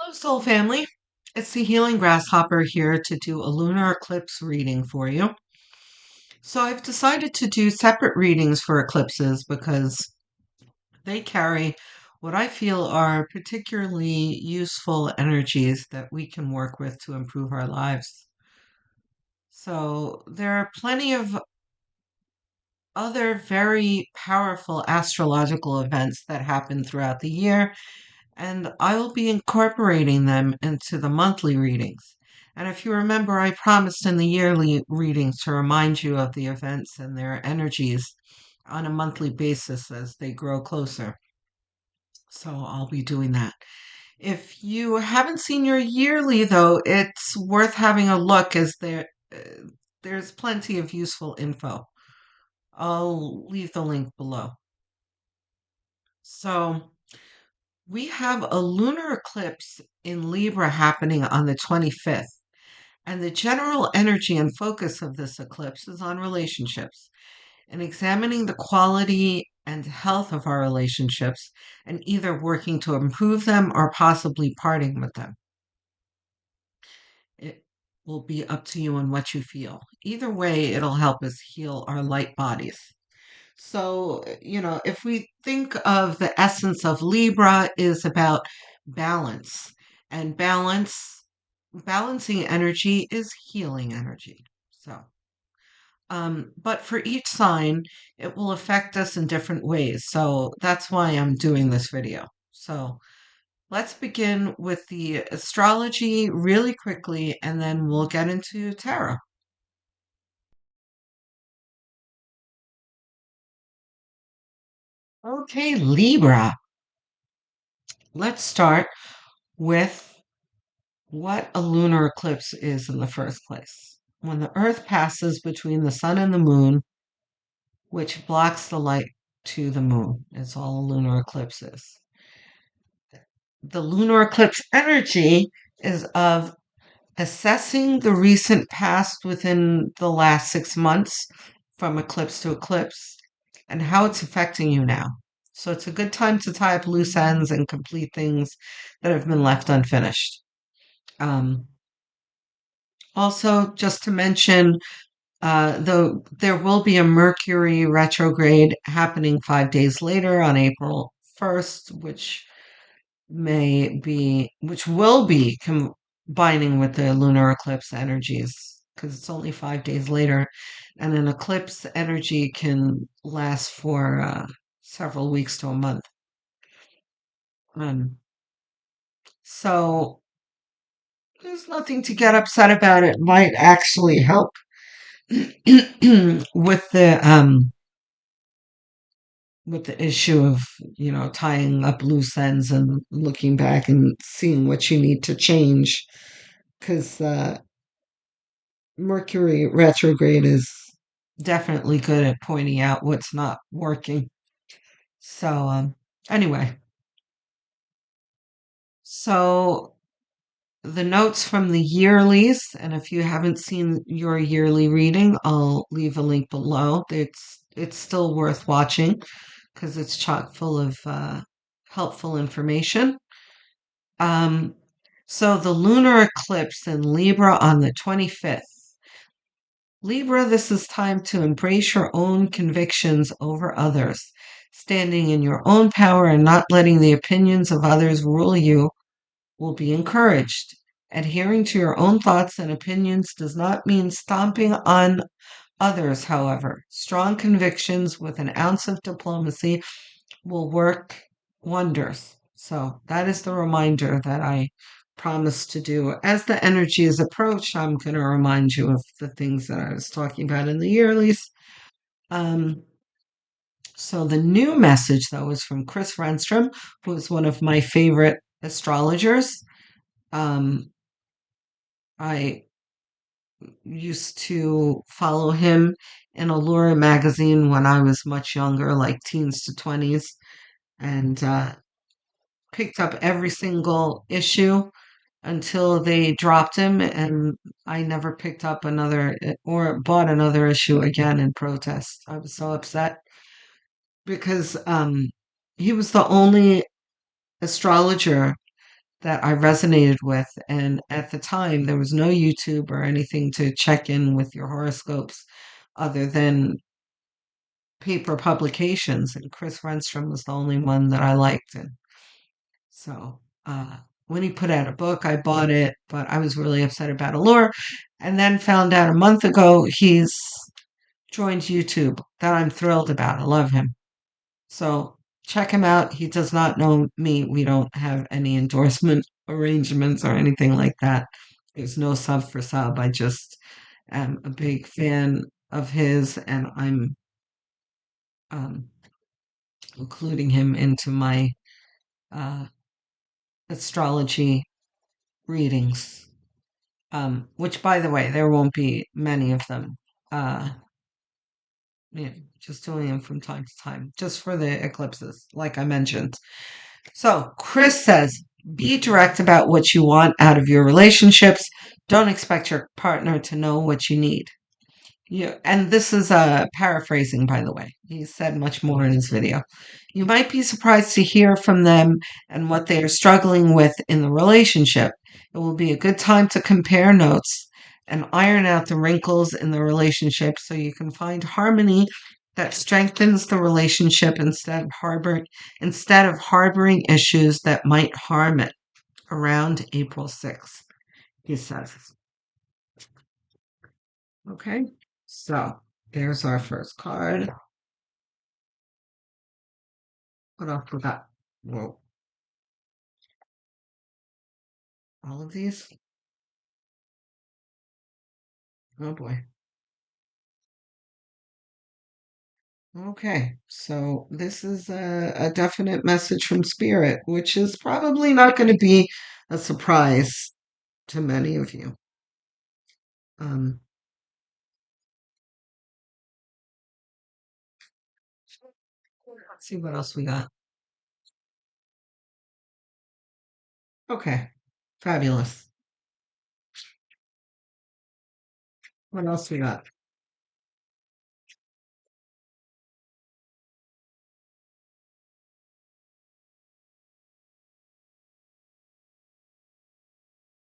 Hello, Soul Family. It's the Healing Grasshopper here to do a lunar eclipse reading for you. So, I've decided to do separate readings for eclipses because they carry what I feel are particularly useful energies that we can work with to improve our lives. So, there are plenty of other very powerful astrological events that happen throughout the year, and I will be incorporating them into the monthly readings. And if you remember, I promised in the yearly readings to remind you of the events and their energies on a monthly basis as they grow closer. So I'll be doing that. If you haven't seen your yearly, though, it's worth having a look as there's plenty of useful info. I'll leave the link below. So, we have a lunar eclipse in Libra happening on the 25th, and the general energy and focus of this eclipse is on relationships and examining the quality and health of our relationships and either working to improve them or possibly parting with them. It will be up to you and what you feel. Either way, it'll help us heal our light bodies. So, if we think of the essence of Libra is about balance, and balancing energy is healing energy. So, but for each sign, it will affect us in different ways. So that's why I'm doing this video. So let's begin with the astrology really quickly, and then we'll get into tarot. Okay, Libra. Let's start with what a lunar eclipse is in the first place. When the Earth passes between the sun and the moon, which blocks the light to the moon, is all a lunar eclipse is. The lunar eclipse energy is of assessing the recent past within the last 6 months from eclipse to eclipse and how it's affecting you now. So it's a good time to tie up loose ends and complete things that have been left unfinished. Um, Also, just to mention, though there will be a Mercury retrograde happening 5 days later on April 1st, which will be combining with the lunar eclipse energies because it's only 5 days later, and an eclipse energy can last for several weeks to a month. Um, so there's nothing to get upset about. It might actually help with the issue of tying up loose ends and looking back and seeing what you need to change because Mercury retrograde is definitely good at pointing out what's not working. So anyway, so the notes from the yearlies, and if you haven't seen your yearly reading, I'll leave a link below. It's still worth watching because it's chock full of helpful information. Um, so the lunar eclipse in Libra on the 25th. Libra, this is time to embrace your own convictions over others, standing in your own power and not letting the opinions of others rule you will be encouraged. Adhering to your own thoughts and opinions does not mean stomping on others, however. Strong convictions with an ounce of diplomacy will work wonders. So that is the reminder that I promised to do. As the energy is approached, I'm going to remind you of the things that I was talking about in the yearlies. Um, so the new message, though, is from Chris Renstrom, who is one of my favorite astrologers. Um, I used to follow him in Allure magazine when I was much younger, like teens to 20s, and picked up every single issue until they dropped him, and I never picked up another or bought another issue again in protest. I was so upset because he was the only astrologer that I resonated with. And at the time, there was no YouTube or anything to check in with your horoscopes other than paper publications. And Chris Renstrom was the only one that I liked. And so when he put out a book, I bought it, but I was really upset about Allure. And then found out a month ago he's joined YouTube. That I'm thrilled about. I love him. So check him out. He does not know me. We don't have any endorsement arrangements or anything like that. There's no sub for sub. I just am a big fan of his, and I'm um, including him into my uh, astrology readings. Which, by the way, there won't be many of them. Uh, yeah, just doing them from time to time, just for the eclipses, like I mentioned. So, Chris says, be direct about what you want out of your relationships. Don't expect your partner to know what you need. Yeah, and this is paraphrasing, by the way. He said much more in his video. You might be surprised to hear from them and what they are struggling with in the relationship. It will be a good time to compare notes and iron out the wrinkles in the relationship so you can find harmony that strengthens the relationship instead of harboring issues that might harm it around April 6th, he says. Okay, so there's our first card. What else we got? Whoa, all of these? Oh boy. Okay, so this is a definite message from Spirit, which is probably not going to be a surprise to many of you. Um, let's see what else we got. Okay, fabulous. What else we got?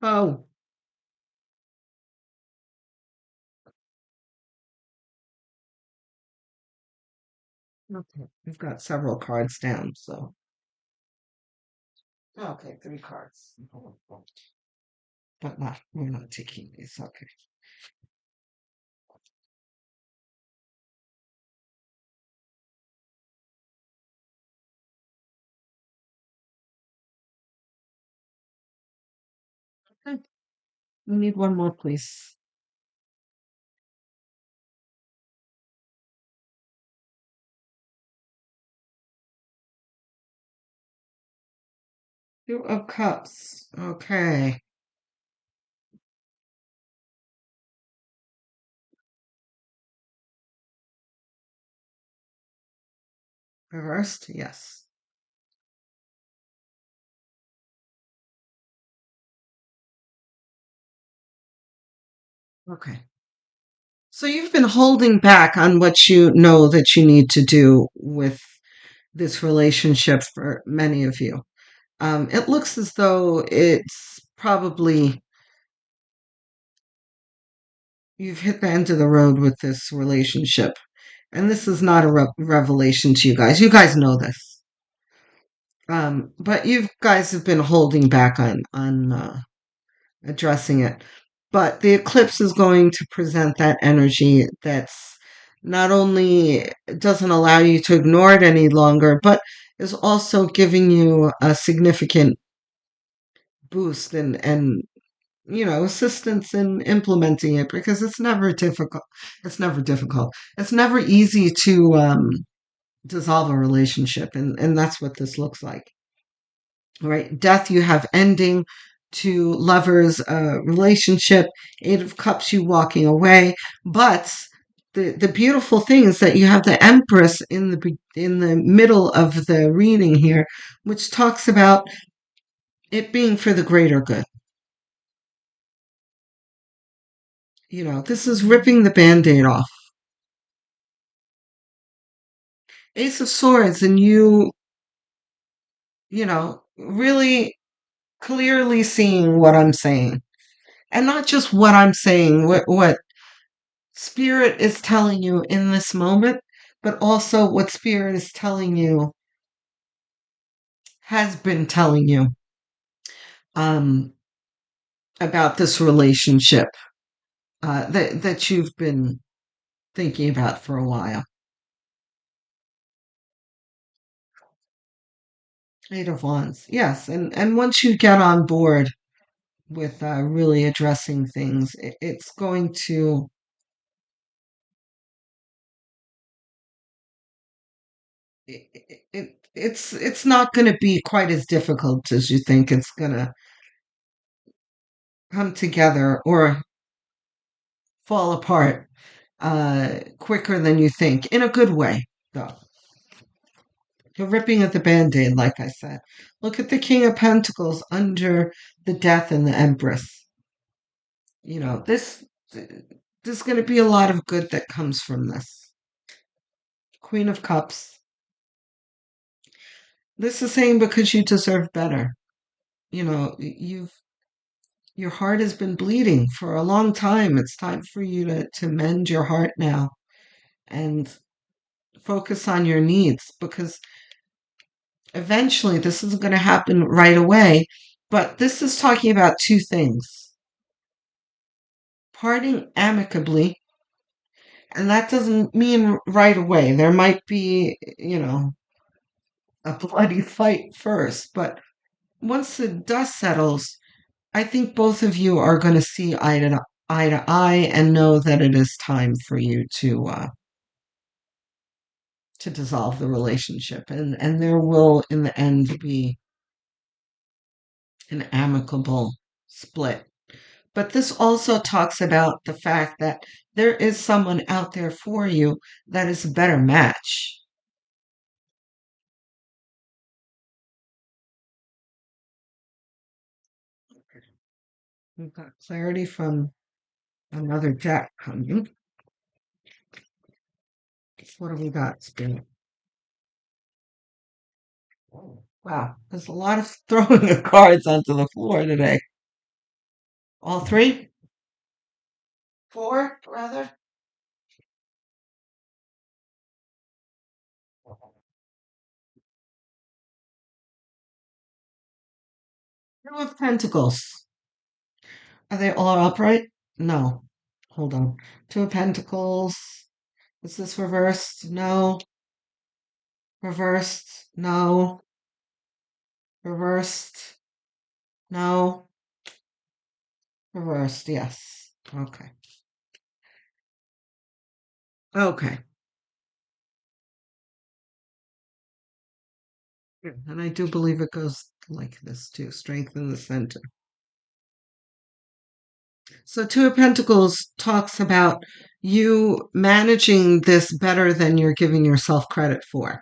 Oh, okay. We've got several cards down, so. Okay, three cards. But not, we're not taking these. Okay. Okay. We need one more, please. Two of Cups. Okay. Reversed? Yes. Okay. So you've been holding back on what you know that you need to do with this relationship for many of you. It looks as though it's probably you've hit the end of the road with this relationship. And this is not a revelation to you guys. You guys know this. But you guys have been holding back on addressing it. But the eclipse is going to present that energy that's not only doesn't allow you to ignore it any longer, but is also giving you a significant boost and assistance in implementing it because it's never difficult. It's never difficult. It's never easy to dissolve a relationship, and that's what this looks like. Right, death, you have ending to lovers relationship, Eight of Cups, you walking away, but the beautiful thing is that you have the Empress in the middle of the reading here, which talks about it being for the greater good. This is ripping the band-aid off. Ace of Swords, and really clearly seeing what I'm saying. And not just what I'm saying, what spirit is telling you in this moment, but also what spirit is telling you, has been telling you um, about this relationship that you've been thinking about for a while. Eight of Wands, yes, and once you get on board with really addressing things, it's going to it's not going to be quite as difficult as you think. It's going to come together or fall apart quicker than you think, in a good way, though. The ripping of the band-aid, like I said. Look at the King of Pentacles under the Death and the Empress. You know, there's going to be a lot of good that comes from this. Queen of Cups. This is saying because you deserve better. You know, your heart has been bleeding for a long time. It's time for you to mend your heart now and focus on your needs, because eventually this isn't going to happen right away. But this is talking about two things: parting amicably, and that doesn't mean right away. There might be, a bloody fight first, but once the dust settles, I think both of you are going to see eye to eye and know that it is time for you to dissolve the relationship, and there will in the end be an amicable split. But this also talks about the fact that there is someone out there for you that is a better match. We've got clarity from another deck coming. What have we got, Spirit? Wow, there's a lot of throwing of cards onto the floor today. All three? Four, rather? Two of Pentacles. Are they all upright? No. Hold on. Two of Pentacles. Is this reversed? No. Reversed? No. Reversed? No. Reversed? Yes. Okay. Okay. Yeah, and I do believe it goes like this too. Strengthen the center. So Two of Pentacles talks about you managing this better than you're giving yourself credit for,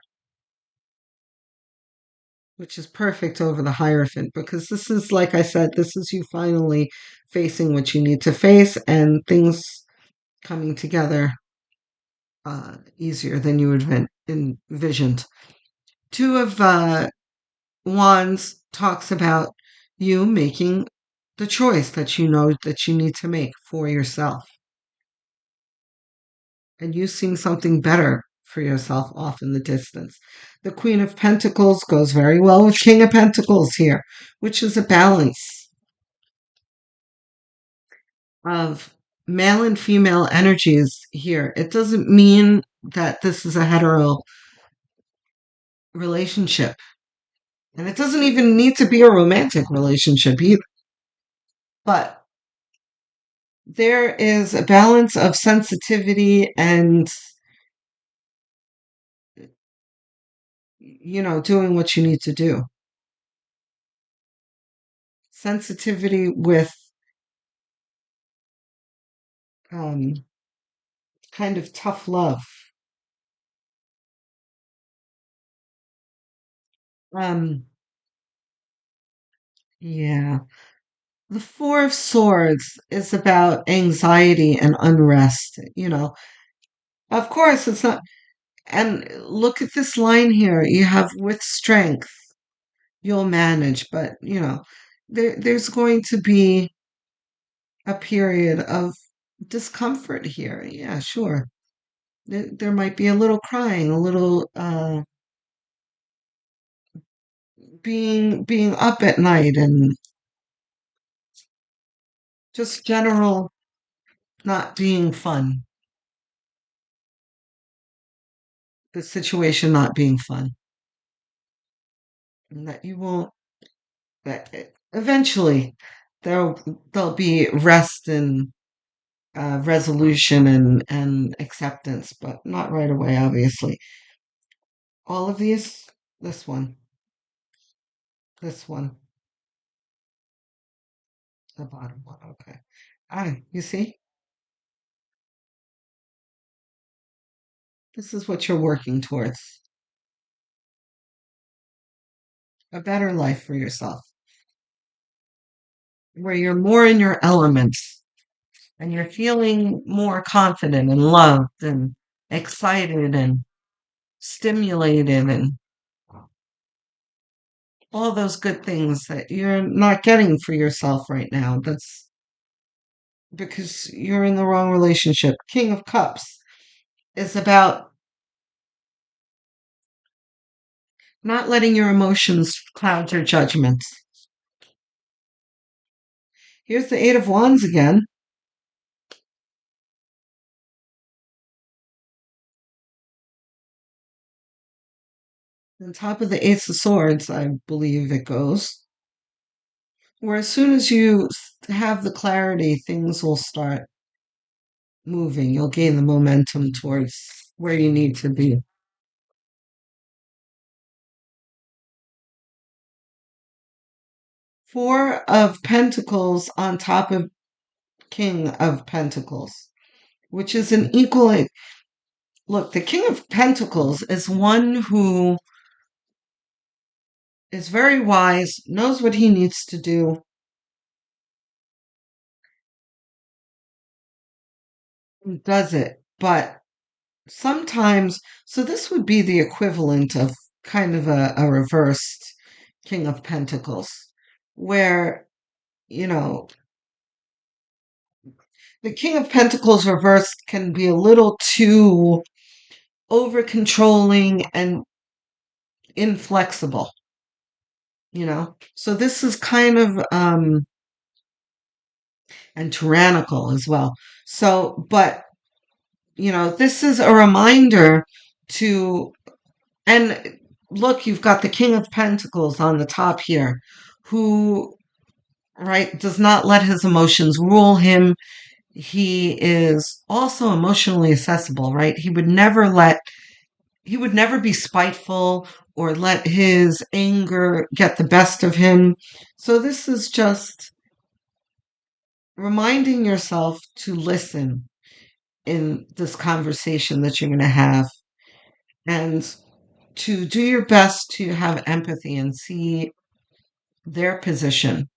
which is perfect over the Hierophant, because this is, like I said, this is you finally facing what you need to face and things coming together easier than you envisioned. Two of Wands talks about you making the choice that you know that you need to make for yourself, and you seeing something better for yourself off in the distance. The Queen of Pentacles goes very well with King of Pentacles here, which is a balance of male and female energies here. It doesn't mean that this is a hetero relationship, and it doesn't even need to be a romantic relationship either. But there is a balance of sensitivity and, doing what you need to do. Sensitivity with um, kind of tough love. Um, yeah. The Four of Swords is about anxiety and unrest. Of course, it's not. And look at this line here. You have with strength, you'll manage, but there's going to be a period of discomfort here. Yeah, sure. There might be a little crying, a little being up at night, and just general not being fun. The situation not being fun, and that you won't. That eventually there'll there'll be rest and resolution and acceptance, but not right away, obviously. All of these, this one, this one, the bottom one. Okay. You see, this is what you're working towards, a better life for yourself, where you're more in your elements and you're feeling more confident and loved and excited and stimulated and all those good things that you're not getting for yourself right now. That's because you're in the wrong relationship. King of Cups is about not letting your emotions cloud your judgments. Here's the Eight of Wands again. On top of the Ace of Swords, I believe it goes. Where as soon as you have the clarity, things will start moving. You'll gain the momentum towards where you need to be. Four of Pentacles on top of King of Pentacles, which is an equal. Look, the King of Pentacles is one who is very wise, knows what he needs to do, and does it. But sometimes, so this would be the equivalent of kind of a reversed King of Pentacles, where, you know, the King of Pentacles reversed can be a little too over controlling and inflexible, you know? So this is kind of, and tyrannical as well. So, but, this is a reminder to, and look, you've got the King of Pentacles on the top here, who, right, does not let his emotions rule him. He is also emotionally accessible, right? He would never be spiteful or let his anger get the best of him. So this is just reminding yourself to listen in this conversation that you're going to have and to do your best to have empathy and see their position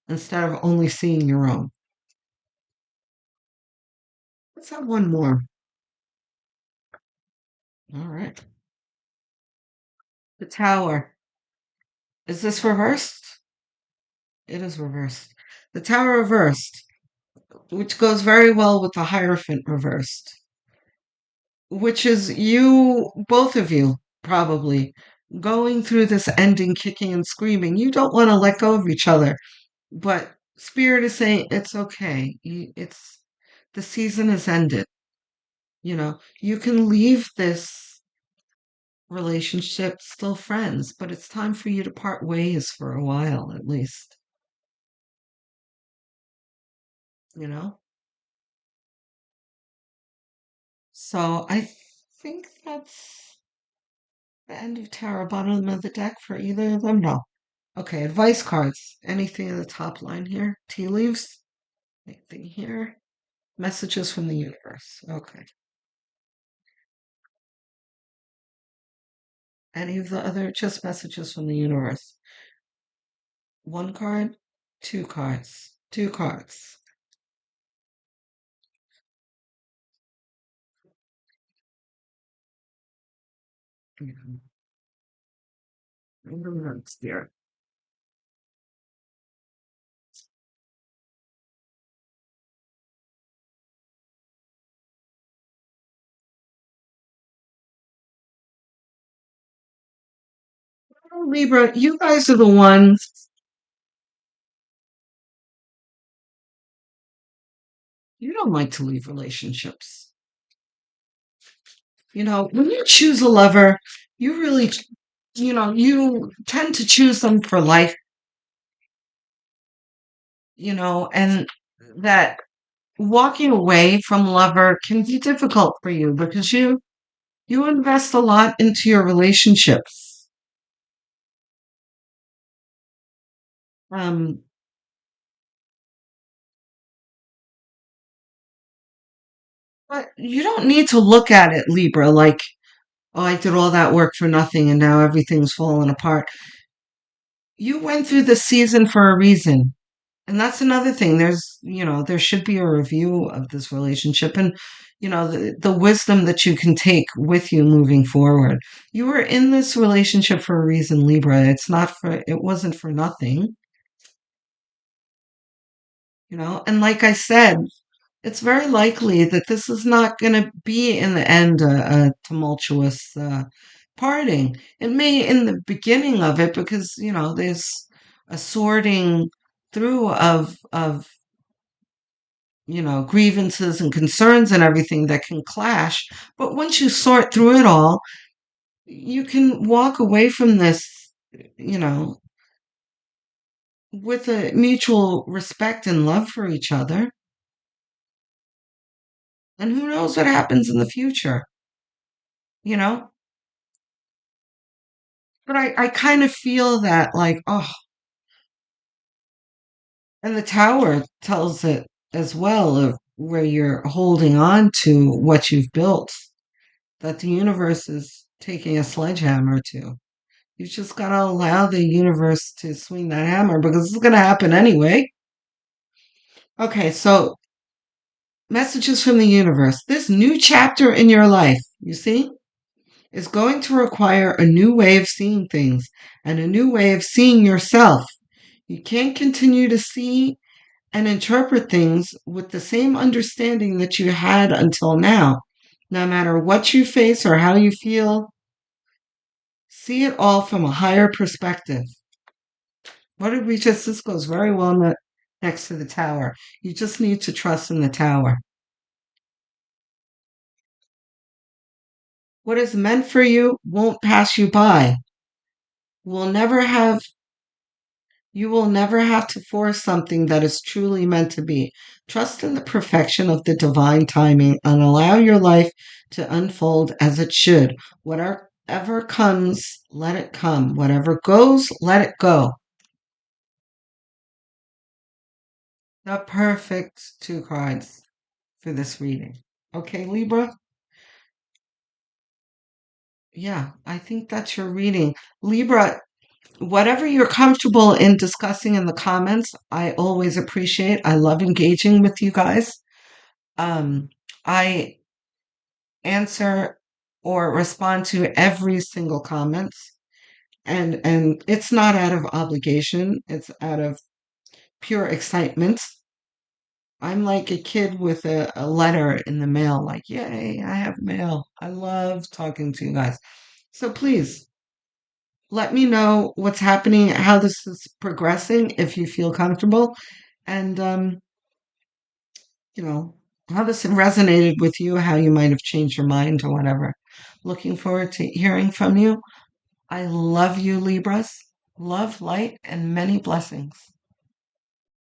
instead of only seeing your own. Let's have one more. All right. The Tower. Is this reversed? It is reversed. The Tower reversed, which goes very well with the Hierophant reversed, which is you, both of you, probably going through this ending, kicking and screaming. You don't want to let go of each other, but Spirit is saying it's okay. It's the season has ended. You can leave this relationship still friends, but it's time for you to part ways for a while at least. You know. So I think that's the end of tarot, bottom of the deck for either of them. No. Okay, advice cards. Anything in the top line here? Tea leaves? Anything here? Messages from the universe. Okay. Any of the other, just messages from the universe. One card, two cards, two cards. Yeah. Remember, dear. Libra, you guys are the ones, you don't like to leave relationships. When you choose a lover, you really, you tend to choose them for life, and that walking away from lover can be difficult for you because you invest a lot into your relationships. Um, but you don't need to look at it, Libra, like, oh, I did all that work for nothing and now everything's falling apart. You went through the season for a reason. And that's another thing. There should be a review of this relationship and, the wisdom that you can take with you moving forward. You were in this relationship for a reason, Libra. It wasn't for nothing, and like I said, it's very likely that this is not going to be in the end a tumultuous parting. It may in the beginning of it because, there's a sorting through of grievances and concerns and everything that can clash. But once you sort through it all, you can walk away from this, you know, with a mutual respect and love for each other. And who knows what happens in the future, you know? But I kind of feel that, like, oh, and the tower tells it as well of where you're holding on to what you've built, that the universe is taking a sledgehammer to. You just gotta allow the universe to swing that hammer because it's gonna happen anyway. Okay, so messages from the universe. This new chapter in your life, you see, is going to require a new way of seeing things and a new way of seeing yourself. You can't continue to see and interpret things with the same understanding that you had until now. No matter what you face or how you feel, see it all from a higher perspective. What did we just? This goes very well next to the tower. You just need to trust in the tower. What is meant for you won't pass you by. Will never have You will never have to force something that is truly meant to be. Trust in the perfection of the divine timing and allow your life to unfold as it should. Whatever comes, let it come. Whatever goes, let it go. The perfect two cards for this reading. Okay, Libra? Yeah, I think that's your reading. Libra, whatever you're comfortable in discussing in the comments, I always appreciate. I love engaging with you guys. I answer or respond to every single comment, and it's not out of obligation, it's out of pure excitement. I'm like a kid with a letter in the mail, like, yay, I have mail. I love talking to you guys. So please let me know what's happening, how this is progressing, if you feel comfortable, and you know, how this resonated with you, how you might have changed your mind or whatever. Looking forward to hearing from you. I love you, Libras. Love, light, and many blessings.